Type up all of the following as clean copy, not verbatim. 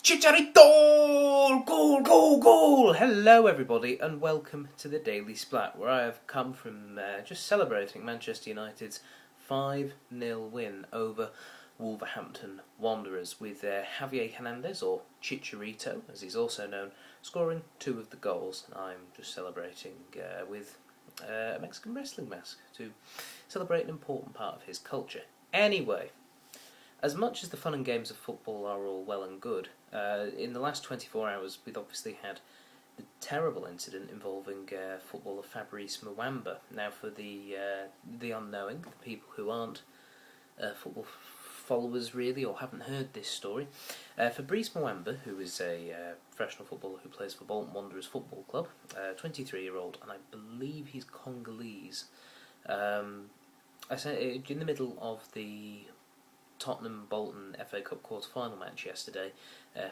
Chicharito! Goal, goal, goal! Hello everybody and welcome to the Daily Splatt, where I have come from just celebrating Manchester United's 5-0 win over Wolverhampton Wanderers, with Javier Hernandez, or Chicharito as he's also known, scoring 2 of the goals. I'm just celebrating with a Mexican wrestling mask to celebrate an important part of his culture. Anyway, as much as the fun and games of football are all well and good, in the last 24 hours we've obviously had the terrible incident involving footballer Fabrice Muamba. Now, for the unknowing, the people who aren't football followers really, or haven't heard this story, Fabrice Muamba, who is a professional footballer who plays for Bolton Wanderers Football Club, 23-year-old, and I believe he's Congolese. I said in the middle of the Tottenham-Bolton FA Cup quarter-final match yesterday,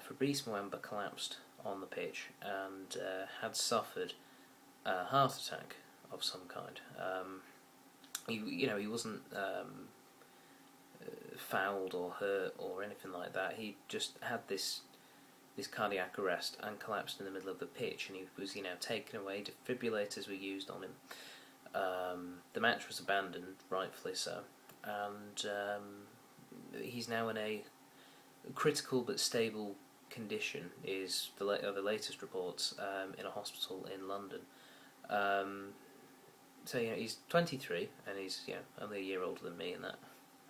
Fabrice Muamba collapsed on the pitch and had suffered a heart attack of some kind. He wasn't fouled or hurt or anything like that. He just had this cardiac arrest and collapsed in the middle of the pitch, and he was taken away. Defibrillators were used on him. The match was abandoned, rightfully so, and he's now in a critical but stable condition, is the latest reports, in a hospital in London. So he's 23 and he's only a year older than me, and that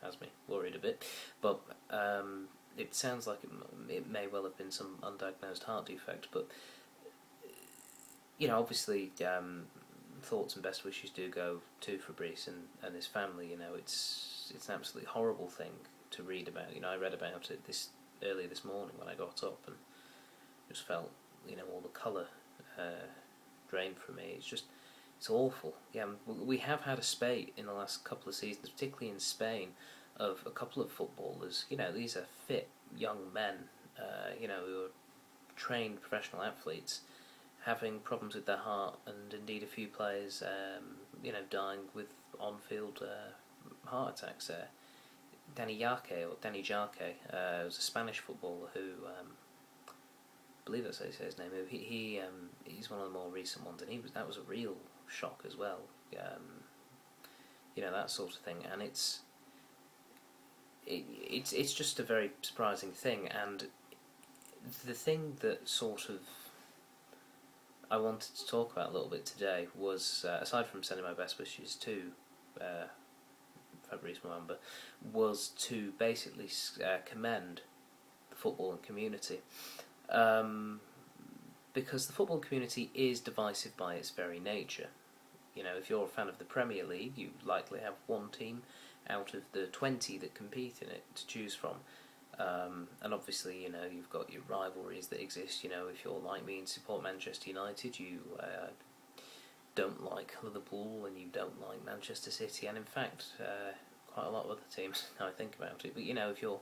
has me worried a bit. But it sounds like it may well have been some undiagnosed heart defect. But obviously, thoughts and best wishes do go to Fabrice and his family. It's an absolutely horrible thing to read about. I read about it earlier this morning when I got up and just felt all the colour drained from me. It's awful. We have had a spate in the last couple of seasons, particularly in Spain, of a couple of footballers. These are fit young men, who are trained professional athletes, having problems with their heart, and indeed a few players, dying with on-field heart attacks. Danny Jarque was a Spanish footballer who, I believe that's how you say his name. He's one of the more recent ones, and that was a real shock as well. That sort of thing, and it's just a very surprising thing. And the thing that sort of I wanted to talk about a little bit today was, aside from sending my best wishes to Fabrice Muamba, was to basically commend the footballing community, because the football community is divisive by its very nature. If you're a fan of the Premier League, you likely have one team out of the 20 that compete in it to choose from, and obviously you've got your rivalries that exist. If you're like me and support Manchester United, you don't like Liverpool and you don't like Manchester City, and in fact quite a lot of other teams now I think about it. But if you're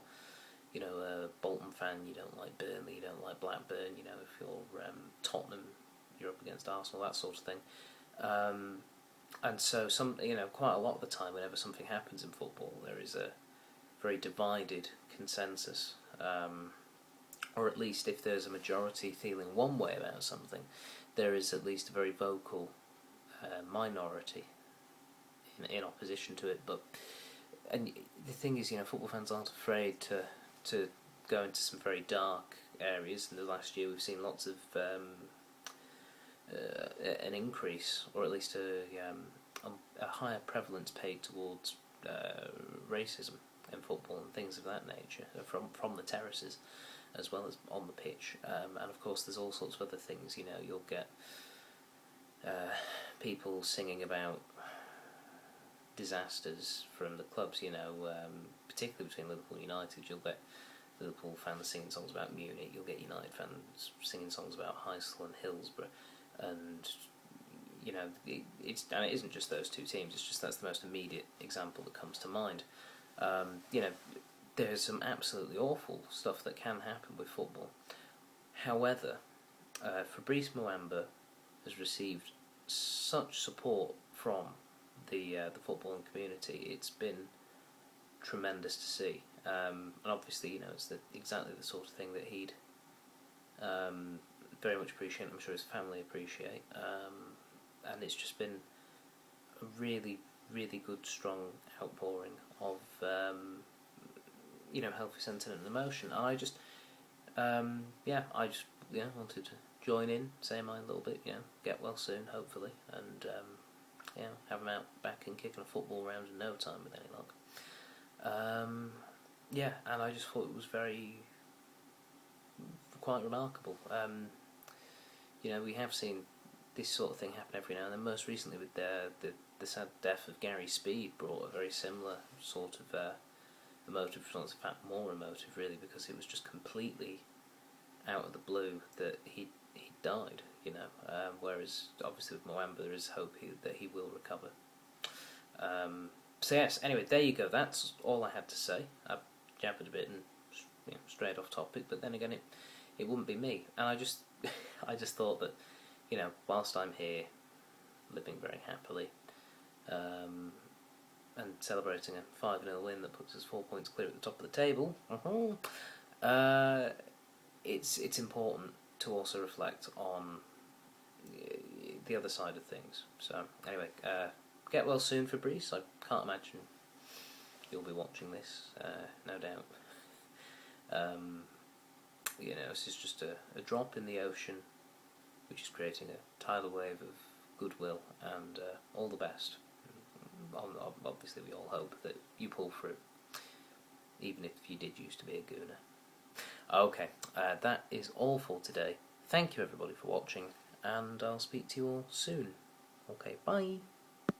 a Bolton fan, you don't like Burnley, you don't like Blackburn. If you're Tottenham, you're up against Arsenal, that sort of thing. And so quite a lot of the time whenever something happens in football, there is a very divided consensus, or at least if there's a majority feeling one way about something, there is at least a very vocal minority in opposition to it. And the thing is, football fans aren't afraid to go into some very dark areas. In the last year, we've seen lots of an increase, or at least a higher prevalence paid towards racism in football and things of that nature, from the terraces as well as on the pitch. And of course, there's all sorts of other things. You'll get people singing about disasters from the clubs, particularly between Liverpool and United. You'll get Liverpool fans singing songs about Munich, you'll get United fans singing songs about Heysel and Hillsborough, and it isn't just those two teams, it's just that's the most immediate example that comes to mind. There's some absolutely awful stuff that can happen with football. However, Fabrice Muamba has received such support from the footballing community. It's been tremendous to see, and obviously it's exactly the sort of thing that he'd Very much appreciate. I'm sure his family appreciate. And it's just been a really, really good, strong outpouring of healthy sentiment and emotion. And I just wanted to join in, say my little bit. Get well soon, hopefully, and have him out back and kicking a football round in no time with any luck. And I just thought it was quite remarkable. We have seen this sort of thing happen every now and then. Most recently with the sad death of Gary Speed brought a very similar sort of emotive response. In fact, more emotive really, because it was just completely out of the blue that he died. Whereas obviously with Muamba there is hope that he will recover. So yes, anyway, there you go. That's all I had to say. I jabbered a bit and strayed off topic, but then again, it wouldn't be me. And I just thought that, whilst I'm here, living very happily, and celebrating a 5-0 win that puts us 4 points clear at the top of the table, it's important to also reflect on the other side of things. So anyway, get well soon, Fabrice. I can't imagine you'll be watching this, no doubt. This is just a drop in the ocean, which is creating a tidal wave of goodwill and all the best. Obviously, we all hope that you pull through, even if you did used to be a gooner. Okay, that is all for today. Thank you everybody for watching, and I'll speak to you all soon. Okay, bye.